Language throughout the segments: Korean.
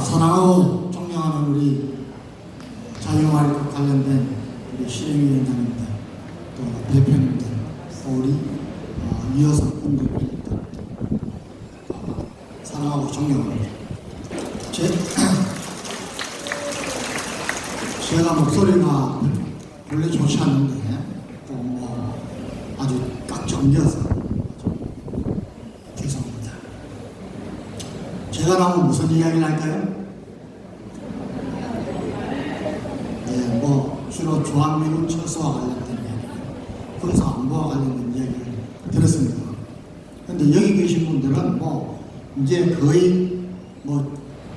사랑하고 존경하는 우리 자유마을과 관련된 우리 실행위원장님들, 또 대표님들, 또 우리 이어서 분들입니다. 사랑하고 존경합니다. 제가 목소리가 원래 좋지 않는데 또 뭐 아주 딱 정겨서 죄송합니다. 제가 나오면 무슨 이야기를 할까요? 네, 뭐 주로 주한미군 철수와 관련된 이야기, 군사 안보와 관련된 이야기를 들었습니다. 그런데 여기 계신 분들은 뭐 이제 거의 뭐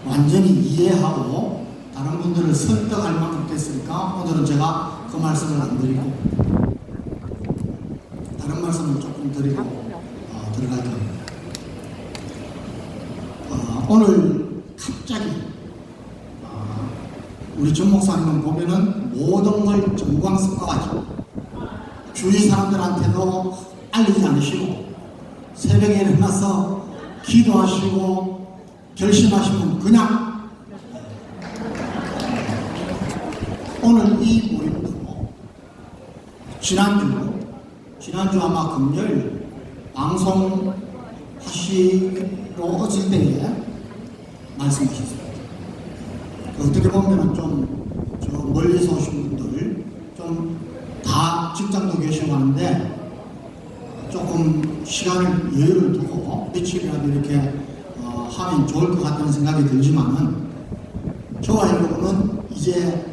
완전히 이해하고 다른 분들을 설득할 만큼 됐으니까 오늘은 제가 그 말씀을 안 드리고 다른 말씀을 조금 드리고 들어갈 겁니다. 오늘 갑자기 우리 전 목사님은 보면은 모든 걸 정광석화하죠. 주위 사람들한테도 알리지 않으시고 새벽에 일어나서 기도하시고 결심하시면 그냥 오늘 이 모임도 지난주 아마 금요일 방송하시러 오실 때에 말씀하셨습니다. 어떻게 보면 좀 저 멀리서 오신 분들 좀 다 직장도 계시고 하는데 조금 시간을 여유를 두고 며칠이라도 이렇게 하면 좋을 것 같다는 생각이 들지만은 저와 여러분은 이제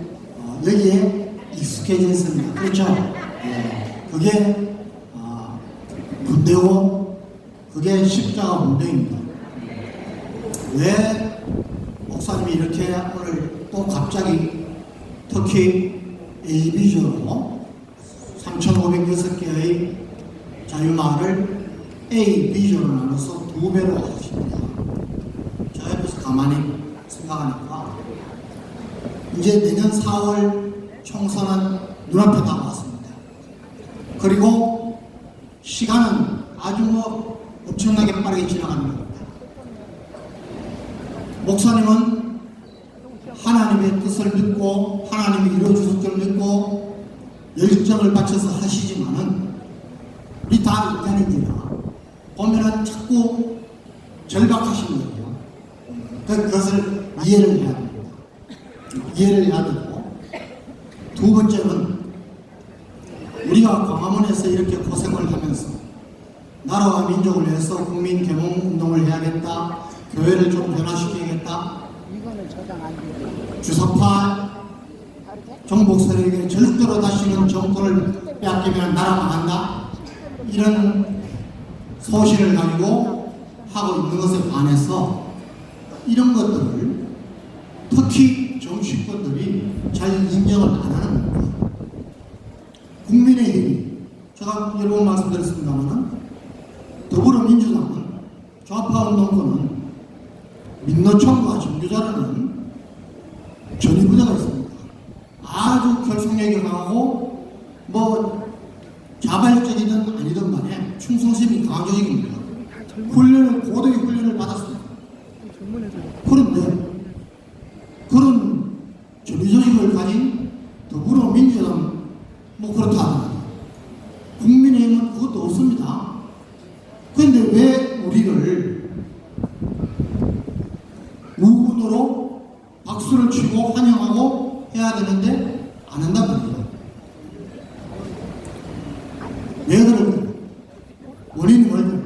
여기에 익숙해졌습니다. 그렇죠? 예, 그게 군대고 그게 십자가 문제입니다. 왜 목사님이 이렇게 오늘 또 갑자기 특히 AB조로 3,506개의 자유마을을 A, B조로 나눠서 2배로 하십니다. 저 옆에서 가만히 생각하니까 이제 내년 4월 총선은 눈앞에 다가왔습니다. 그리고 시간은 아주 엄청나게 빠르게 지나가는 겁니다. 목사님은 하나님의 뜻을 믿고 하나님이 이루어주실 줄 믿고 열정을 바쳐서 하시지만은 우리 다 인간이니라 보면은 자꾸 절박하신 거예요. 그것을 이해를 해야 됩니다. 이해를 해야 되고, 두 번째는 우리가 광화문에서 이렇게 고생을 하면서 나라와 민족을 위해서 국민 계몽 운동을 해야겠다, 교회를 좀 변화시켜야겠다, 주사파 정복 세력에게 절대로 다시는 정권을 빼앗기면 나라 망한다, 이런 소신을 가지고 하고 있는 것에 반해서 이런 것들을 특히 정치권들이 잘 인정을 안 하는 겁니다. 국민의힘이, 제가 여러 번 말씀드렸습니다만 더불어민주당은, 좌파 운동권은 민노총과 정규자료는 전위부대가 있습니다. 아주 결속력이 강하고 뭐 자발적이든 아니든 간에 충성심이 강한 조직입니다. 고도의 훈련을 받았습니다. 그런데 그런 전위조직을 가진 더불어민주당 뭐 그렇다. 국민의힘은 그것도 없습니다. 그런데 왜 우리를 우군으로 박수를 치고 환영하고 해야 되는데 안 한단 말이에요. 왜 그럴까요? 원인이 뭘까요?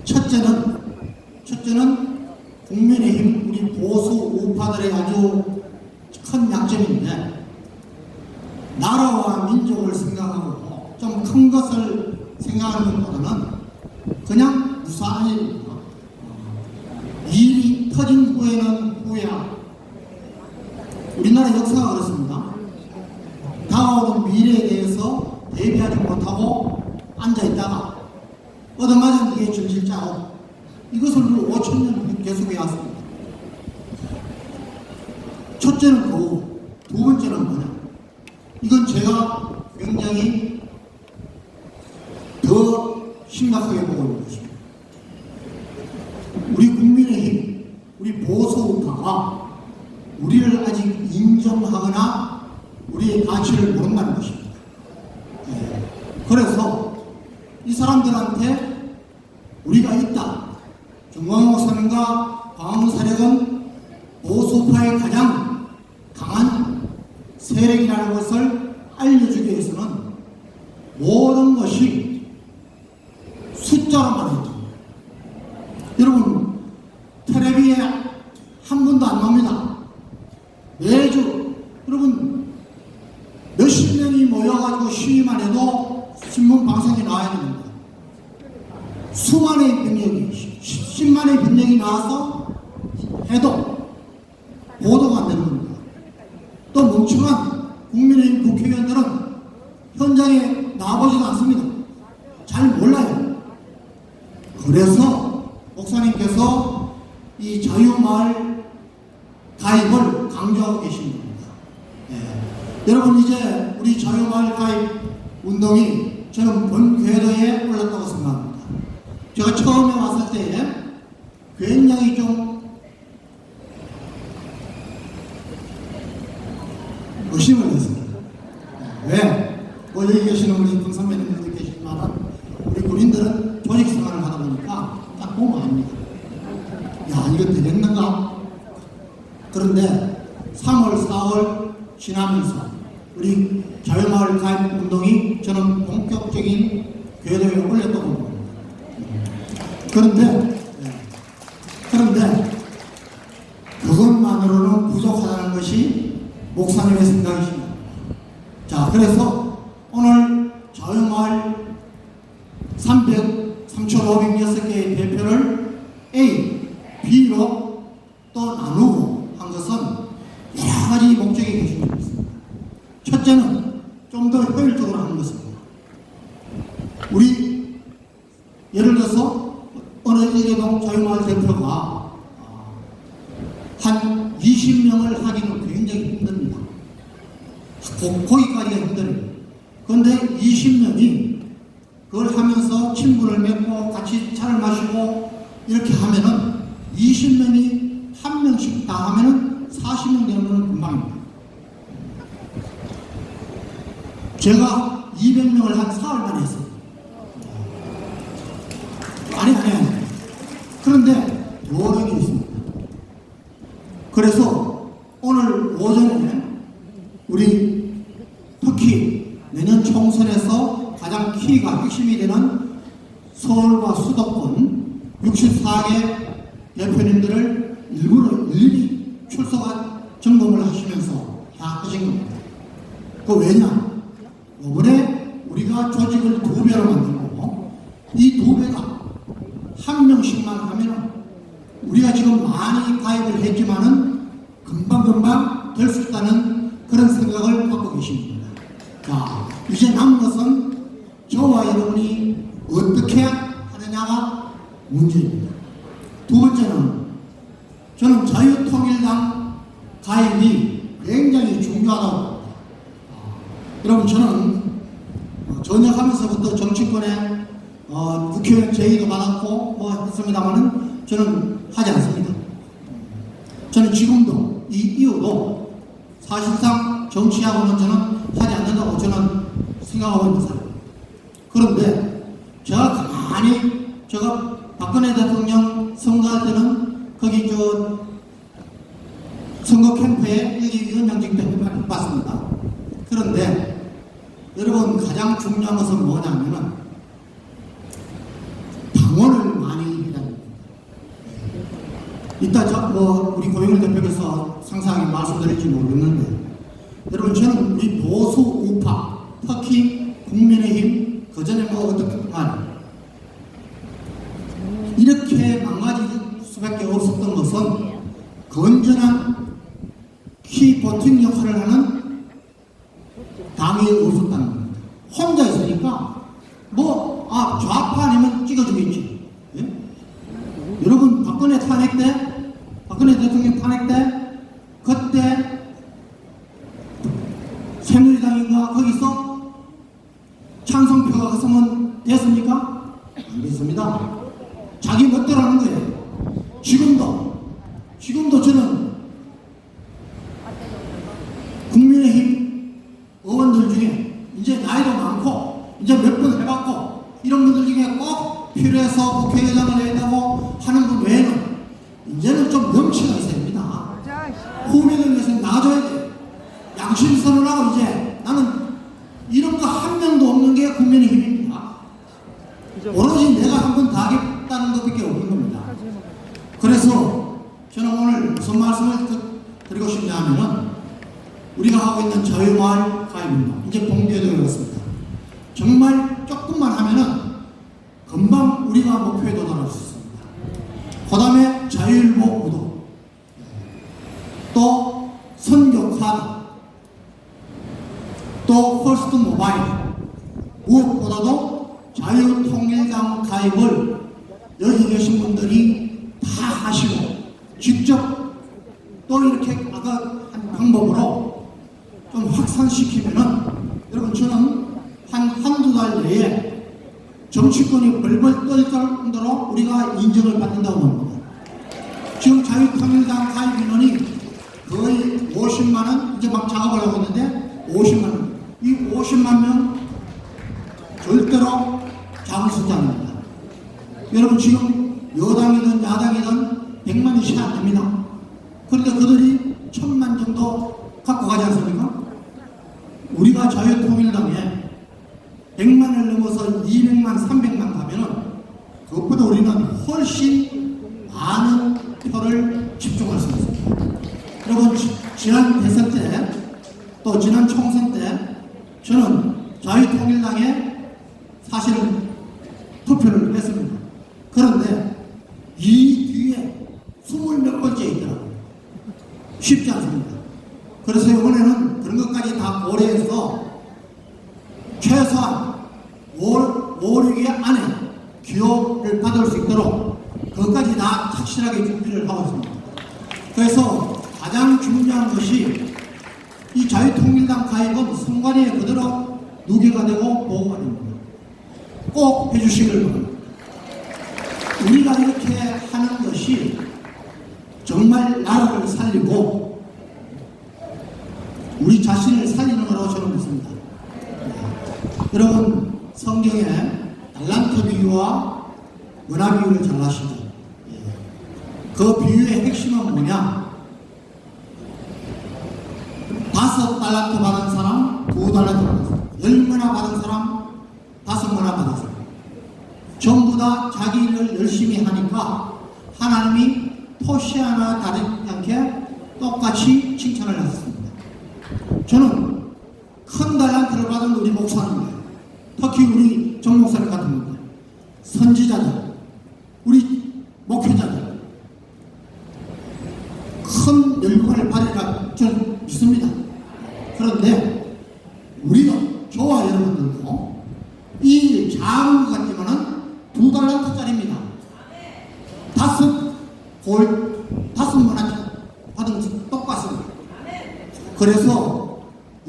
첫째는 국민의힘 우리 보수 우파들의 아주 큰 약점인데, 나라와 민족을 생각하고 좀 큰 것을 생각하는 것보다는 그냥 무사한 일입니다. 일이 터진 후에는 후회야. 우리나라 역사가 그렇습니다. 다가오는 미래에 대해서 대비하지 못하고 앉아있다가 얻어맞은 뒤에 전실자고, 이것을 5,000년 계속해 왔습니다. 첫째는 그거고, 두 번째는 뭐냐? 이건 제가 굉장히 더 심각하게 보고 있는 것입니다. 우리 국민의힘, 우리 보수 보수우파가 우리를 아직 인정하거나 우리의 가치를 모른다는 것입니다. 그래서 이 사람들한테 우리가 있다. 정광훈 목사님과 광화문 사력은 보수파의 가장 강한 세력이라는 것을 알려주기 위해서는 모든 것이 숫자로만 해도 여러분 텔레비에 한 번도 안 나옵니다. 매주 여러분 몇십 명이 모여가지고 시위만 해도 신문 방송에 나와야 됩니다. 수만의 병력이 10만의 병력이 나와서 해도 보도가 안 되는 겁니다. 또 멍청한 국민의힘 국회의원들은 현장에 나와보지도 않습니다. 잘 몰라요. 그래서 목사님께서 이 자유마을 가입을 강조하고 계십니다. 여러분 이제 우리 자유마을 가입 운동이 저는 본 궤도에 올랐다고 생각합니다. 제가 처음에 왔을 때에 굉장히 좀 의심을 했습니다. 왜? 여기 계시는 우리 군선배님들도 계시지만 우리 군인들은 조직 생활을 하다 보니까 딱 보면 압니다. 야, 이거 되겠는가? 그런데 3월, 4월 지나면서 우리 자유마을 가입 운동이 저는 본격적인 궤도에 올렸다고 봅니다. 그런데 그것만으로는 부족하다는 것이 목사님의 생각이십니다. 자, 그래서 오늘 자유마을 3,506개의 대표를 A, B로 또 나누고 한 것은 여러 가지 목적이 계십니다. 첫째는 좀 더 효율적으로 하는 것입니다. 우리 예를 들어서 어느 일개동 자유마을 대표가 한 20명을 하기는 굉장히 힘듭니다. 거기까지가 힘들어요. 그런데 20명이 그걸 하면서 친분을 맺고 같이 차를 마시고 이렇게 하면은 20명이 한 명씩 다 하면은 40명 되는 건 금방입니다. 제가 200명을 한 4월 만에 했어요. 아니. 그런데 요령이 있습니다. 그래서 오늘 오전에 우리 특히 내년 총선에서 가장 키가 핵심이 되는 서울과 수도권 64개 대표님들을 일일이 출석한 점검을 하시면서 하신 겁니다. 그 왜냐? 이번에 우리가 조직을 2배로 만들고 이 2배가 한 명씩만 하면 우리가 지금 많이 가입을 했지만은 금방 될 수 있다는 그런 생각을 갖고 계십니다. 자, 이제 남은 것은 저와 여러분이 어떻게 하느냐가 문제입니다. 두 번째는 저는 자유통일당 가입이 굉장히 중요하다고 봅니다. 여러분 저는 전역하면서부터 정치권에 국회의원 제의도 받았고 했습니다만은 저는 하지 않습니다. 저는 지금도 이 이후로 사실상 정치하고는 저는 하지 않는다고 저는 생각하고 있는 사람. 그런데 제가 가만히 제가 박근혜 대통령 선거할 때는 거기 선거 캠프에 위원장직도 해봤습니다. 그런데 여러분 가장 중요한 것은 뭐냐면은 당원을 많이 해야 됩니다. 이따 우리 고영일 대표께서 상세하게 말씀드릴지 모르겠는데 여러분 저는 우리 보수 우파 특히 국민의힘 그전에 어떻게 이렇게 망가질 수밖에 없었던 것은 건전한 키 버튼 역할을 하는 당이 없었다는 겁니다. 혼자 있으니까 좌파 아니면 찍어주겠지. 예? 여러분 박근혜 대통령 탄핵 때 그때 새누리당인가 거기서 찬성표가 없으면 됐습니까? 안 됐습니다. 자기 멋대로 하는 거예요. 지금도 저는 국민의힘 의원들 중에 이제 나이도 많고 이제 몇 번 해봤고 이런 분들 중에 꼭 필요해서 국회의장을 해야 되고 하는 분 외에는 이제는 좀 명치가 있어야 됩니다. 후배들 위해서 나아져야 돼. 양심 선언하고 이제 나는 이런 거 한 명도 없는 게 국민의힘입니다. 오로지 내가 한 번 다 하겠다는 것밖에 없는 겁니다. 그래서 저는 오늘 무슨 말씀을 드리고 싶냐 하면은 우리가 하고 있는 자유마을 가입입니다. 이제 봉제되어 있습니다. 정말 조금만 하면은 금방 우리가 목표에 도달할 수 있습니다. 그 다음에 자유일보 구독, 또 선교카드, 또 퍼스트 모바일, 무엇보다도 자유통일당 가입을 여기 계신 분들이 다 하시고 직접 또 이렇게 아까 한 방법으로 좀 확산시키면은 여러분 저는 한두 달 내에 정치권이 벌벌 떨 정도로 우리가 인정을 받는다고 봅니다. 지금 자유통일당 가입 인원이 거의 50만원, 이제 막 작업을 하고 있는데 50만원. 이 50만 명 절대로 작은 숫자입니다. 여러분 지금 여당이든 야당이든 100만이 채 안 됩니다. 그런데 그들이 1000만 정도 갖고 가지 않습니까? 우리가 자유통일당에 100만을 넘어서 200만, 300만 가면은 그것보다 우리는 훨씬 많은 표를 집중할 수 있습니다. 여러분 지난 대선 때 또 지난 총선 때 저는 자유통일당에 사실은 투표를 했습니다. 그런데 이 뒤에 20몇 번째 있더라고요. 쉽지 않습니다. 그래서 이번에는 그런 것까지 다 고려해서 최소한 5, 6개 안에 기호를 받을 수 있도록 그것까지 다 확실하게 준비를 하고 있습니다. 그래서 가장 중요한 것이 이 자유통일당 가입은 선관위에 그대로 누계가 되고 보고가 됩니다. 꼭 해주시길 바랍니다. 우리가 이렇게 하는 것이 정말 나라를 살리고 우리 자신을 살리는 거라고 저는 믿습니다. 여러분 성경에 달란트 비유와 문화 비유를 잘 아시죠? 그 비유의 핵심은 뭐냐? 5달란트 받은 사람, 2달란트 받은 사람, 10문화 받은 사람, 5문화 받은 사람. 전부 다 자기 일을 열심히 하니까 하나님이 토시 하나 다르지 않게 똑같이 칭찬을 하셨습니다. 저는 큰 달란트를 받은 우리 목사님들, 특히 우리 정 목사님 같은 분들, 선지자들, 우리 목회자들 큰 열광을 받으리라 저는 믿습니다. 그런데 우리도 저와 여러분들도 이 작은 것 같지만은 2달란트짜리입니다. 5문화짜리 받은 것이 똑같습니다. 그래서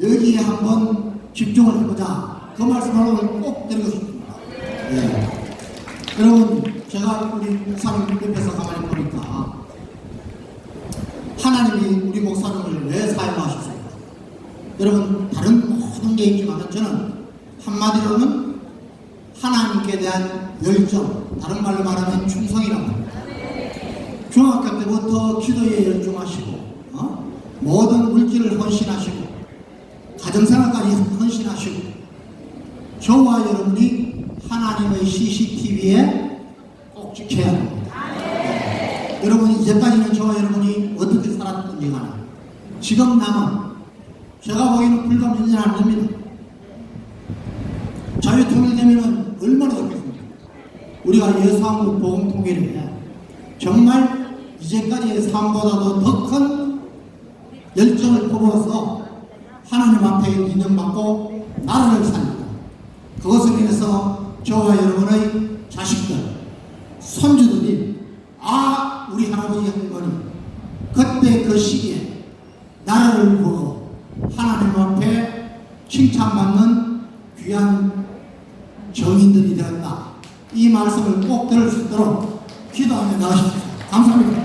여기에 한번 집중을 해보자. 그 말씀을 꼭 드리고 싶습니다. 예. 여러분 제가 우리 목사님 옆에서 가만히 보니까 하나님이 우리 목사님을 왜 사용하셨습니까? 여러분 다른 모든 게 있지만 저는 한마디로는 하나님께 대한 열정, 다른 말로 말하면 충성이라고 합니다. 중학교 때부터 기도에 열중하시고 모든 물질을 헌신하시고 가정생활까지 헌신하시고 저와 여러분이 하나님의 CCTV에 꼭 지켜야 합니다. 여러분 이제까지는 저와 여러분이 어떻게 살았던지 간에 지금 남은 제가 보기에는 불과 몇 년 안 됩니다. 자유통일되면 얼마나 좋겠습니까? 우리가 예수한국 복음통일에 정말 이제까지의 삶보다도 더 큰 열정을 뽑아서 하나님 앞에 인정받고 나라를 살리고 그것을 위해서 저와 여러분의 자식들, 손주들이 우리 할아버지 할머니 그때 그 시기에 나라를 보고 하나님 앞에 칭찬받는 귀한 정인들이 되었다. 이 말씀을 꼭 들을 수 있도록 기도하며 나가십시오. 감사합니다.